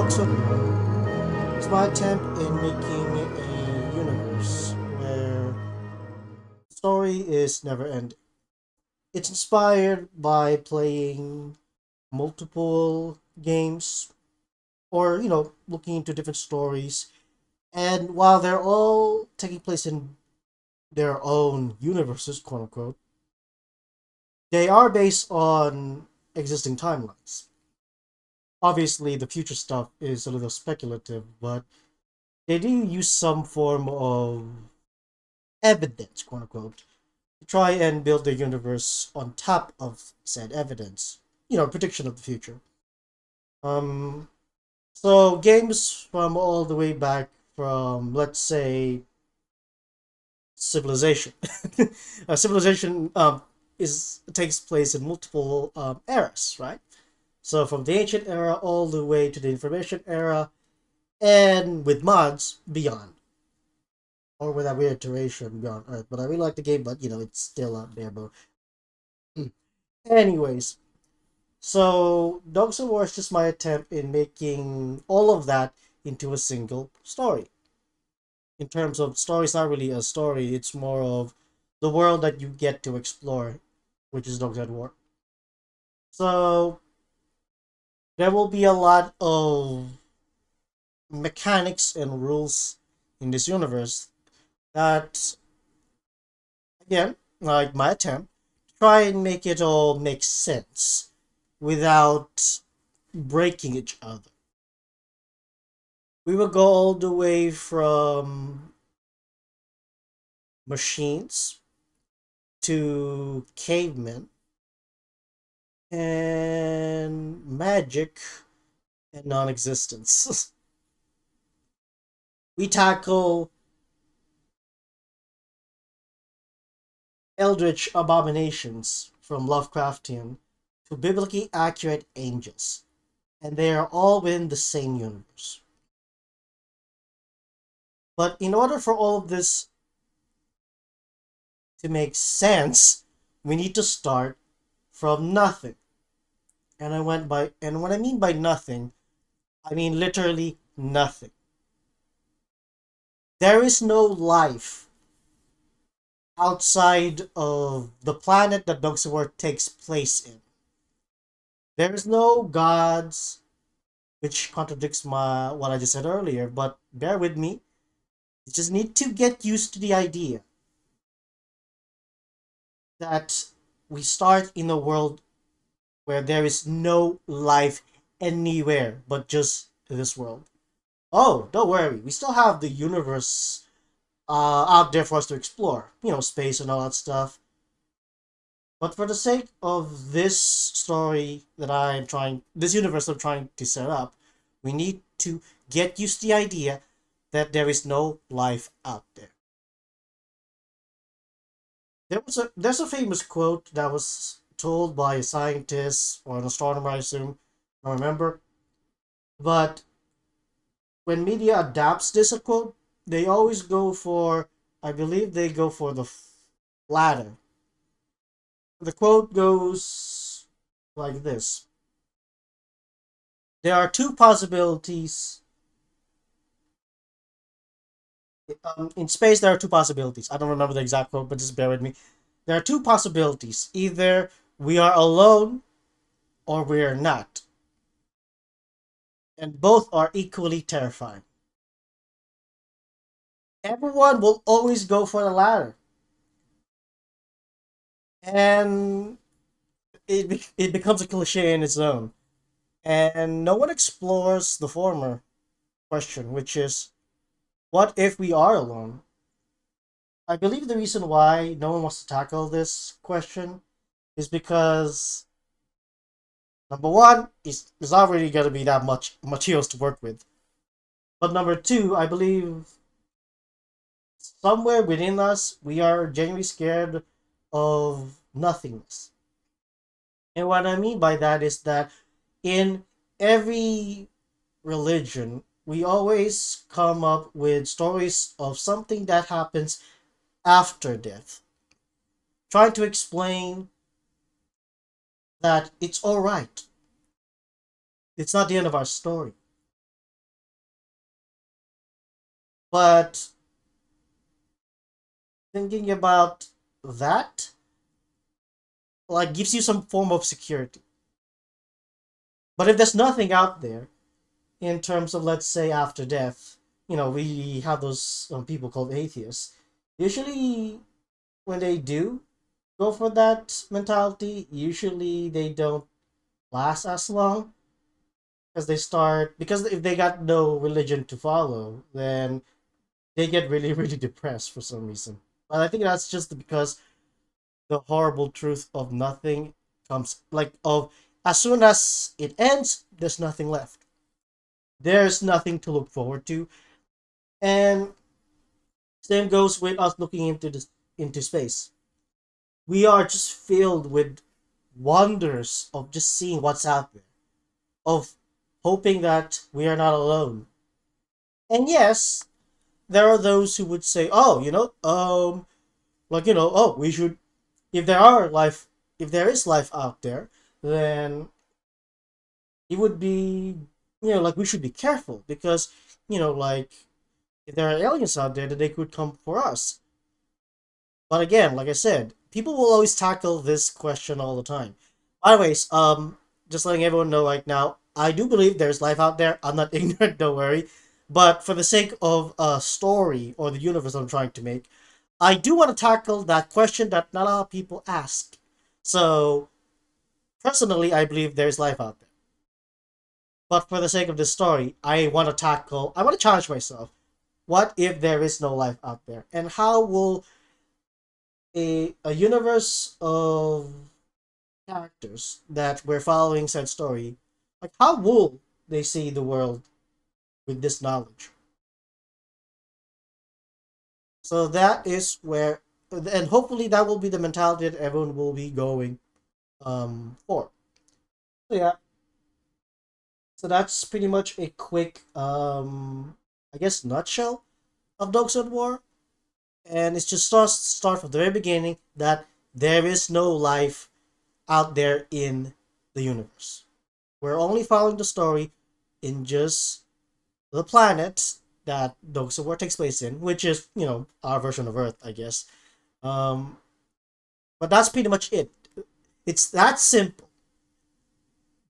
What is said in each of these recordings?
Dogs is my attempt in making a universe where the story is never ending. It's inspired by playing multiple games or, looking into different stories. And while they're all taking place in their own universes, quote unquote, they are based on existing timelines. Obviously, the future stuff is a little speculative, but they do use some form of evidence, quote unquote, to try and build the universe on top of said evidence. Prediction of the future. Um, so games from all the way back from, let's say, Civilization. Civilization is takes place in multiple eras, right? So from the ancient era all the way to the information era, and with mods beyond, or with a weird iteration beyond Earth. But I really like the game, but it's still out there, bro. Anyways, so Dogs of War is just my attempt in making all of that into a single story. In terms of story, it's not really a story, it's more of the world that you get to explore, which is Dogs at War. So there will be a lot of mechanics and rules in this universe that, again, like my attempt, try and make it all make sense without breaking each other. We will go all the way from machines to cavemen and magic and non-existence. We tackle eldritch abominations from Lovecraftian to biblically accurate angels, and they are all within the same universe. But in order for all of this to make sense, we need to start from nothing. And what I mean by nothing, I mean literally nothing. There is no life outside of the planet that Dogs of War takes place in. There is no gods, which contradicts what I just said earlier, but bear with me. You just need to get used to the idea that we start in a world where there is no life anywhere but just this world. Oh, don't worry, we still have the universe out there for us to explore. Space and all that stuff. But for the sake of this story this universe I'm trying to set up, we need to get used to the idea that there is no life out there. There's a famous quote that was told by a scientist or an astronomer, I assume. I don't remember. But when media adapts this quote, they always go for, I believe they go for the latter. The quote goes like this: there are two possibilities. In space, there are two possibilities. I don't remember the exact quote, but just bear with me. There are two possibilities. Either we are alone or we are not. And both are equally terrifying. Everyone will always go for the latter. And it becomes a cliche in its own. And no one explores the former question, which is, what if we are alone? I believe the reason why no one wants to tackle this question is because, number one, there's not really going to be that much materials to work with. But number two, I believe somewhere within us, we are genuinely scared of nothingness. And what I mean by that is that in every religion, we always come up with stories of something that happens after death, trying to explain that it's all right. It's not the end of our story. But thinking about that, like, gives you some form of security. But if there's nothing out there, in terms of, let's say, after death, we have those people called atheists. Usually, when they do go for that mentality, usually they don't last as long because because if they got no religion to follow, then they get really, really depressed for some reason. But I think that's just because the horrible truth of nothing comes, like, of as soon as it ends, there's nothing left. There's nothing to look forward to. And same goes with us looking into space. We are just filled with wonders of just seeing what's out there, of hoping that we are not alone. And yes, there are those who would say, "Oh, oh, we should, if there are life, if there is life out there, then it would be, like, we should be careful because, like, if there are aliens out there, then they could come for us." But again, like I said, people will always tackle this question all the time. Anyways, just letting everyone know right now, I do believe there's life out there. I'm not ignorant, don't worry. But for the sake of a story or the universe I'm trying to make, I do want to tackle that question that not a lot of people ask. So, personally, I believe there's life out there. But for the sake of this story, I want to challenge myself. What if there is no life out there? And how will a universe of characters that we're following said story, like, how will they see the world with this knowledge? So that is where, and hopefully that will be the mentality that everyone will be going for. So yeah, so that's pretty much a quick I guess nutshell of Dogs at War. And it's just start from the very beginning that there is no life out there in the universe. We're only following the story in just the planet that Dogs of War takes place in, which is, our version of Earth, I guess. Um, but that's pretty much it. It's that simple.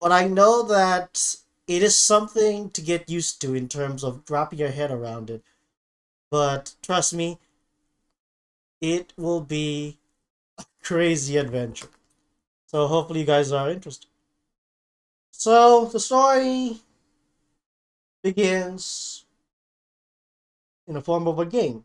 But I know that it is something to get used to in terms of wrapping your head around it. But trust me, it will be crazy adventure. So hopefully you guys are interested. So the story begins in the form of a game.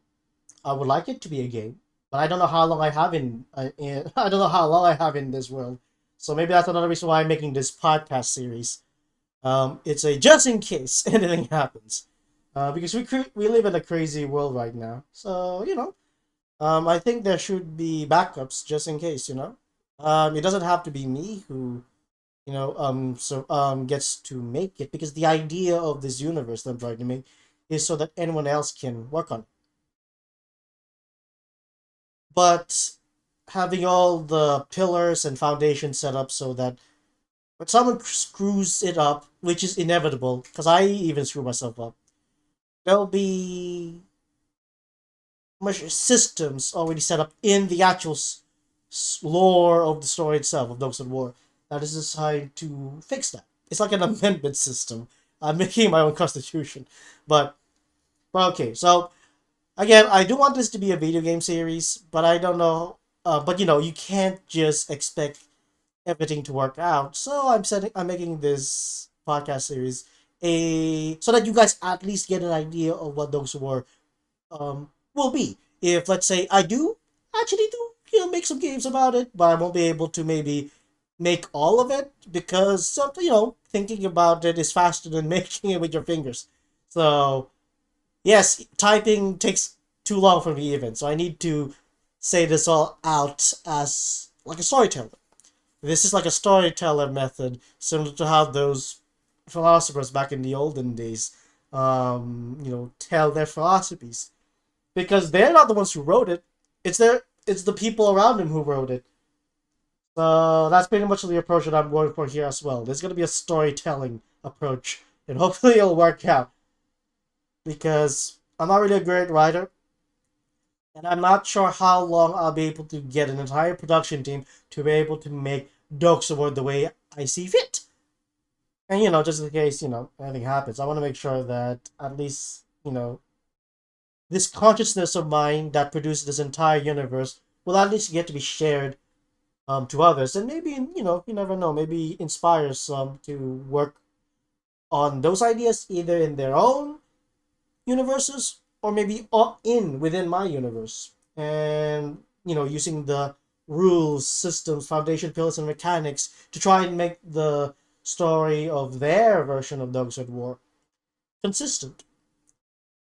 I would like it to be a game, but I don't know how long I have I don't know how long I have in this world. So maybe that's another reason why I'm making this podcast series. It's a just in case anything happens, because we live in a crazy world right now. So I think there should be backups just in case. It doesn't have to be me who gets to make it, because the idea of this universe that I'm trying to make is so that anyone else can work on it. But having all the pillars and foundations set up so that when someone screws it up, which is inevitable, because I even screw myself up, there'll be much systems already set up in the actual lore of the story itself of Dogs of War that is designed to fix that. It's like an amendment system. I'm making my own constitution, but okay. So again, I do want this to be a video game series, but I don't know. But you can't just expect everything to work out. So I'm making this podcast series so that you guys at least get an idea of what Dogs of War will be. If, let's say, I do actually do make some games about it, but I won't be able to maybe make all of it because thinking about it is faster than making it with your fingers. So yes, typing takes too long for me even. So I need to say this all out as like a storyteller. This is like a storyteller method, similar to how those philosophers back in the olden days, tell their philosophies, because they're not the ones who wrote it. It's the people around them who wrote it. So that's pretty much the approach that I'm going for here as well. There's gonna be a storytelling approach, and hopefully it'll work out. Because I'm not really a great writer, and I'm not sure how long I'll be able to get an entire production team to be able to make Dokes the way I see fit. And just in case anything happens, I want to make sure that at least this consciousness of mine that produced this entire universe will at least get to be shared to others, and maybe you never know, maybe inspires some to work on those ideas either in their own universes or maybe in within my universe, and using the rules, systems, foundation, pillars, and mechanics to try and make the story of their version of Dogs at War consistent.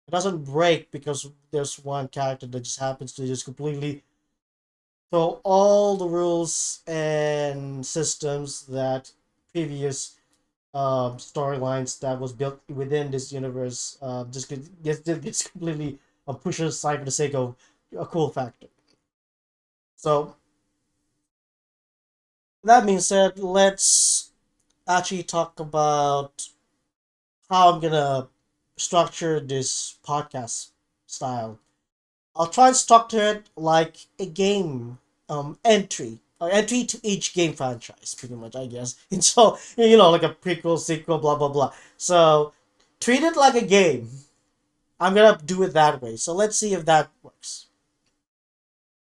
It doesn't break because there's one character that just happens to just completely throw all the rules and systems that previous storylines that was built within this universe just gets completely pushed aside for the sake of a cool factor. So that being said, let's actually talk about how I'm gonna structure this podcast style. I'll try and structure it like a game entry or entry to each game franchise, pretty much, I guess. And so like a prequel, sequel, blah blah blah. So treat it like a game. I'm gonna do it that way. So let's see if that works.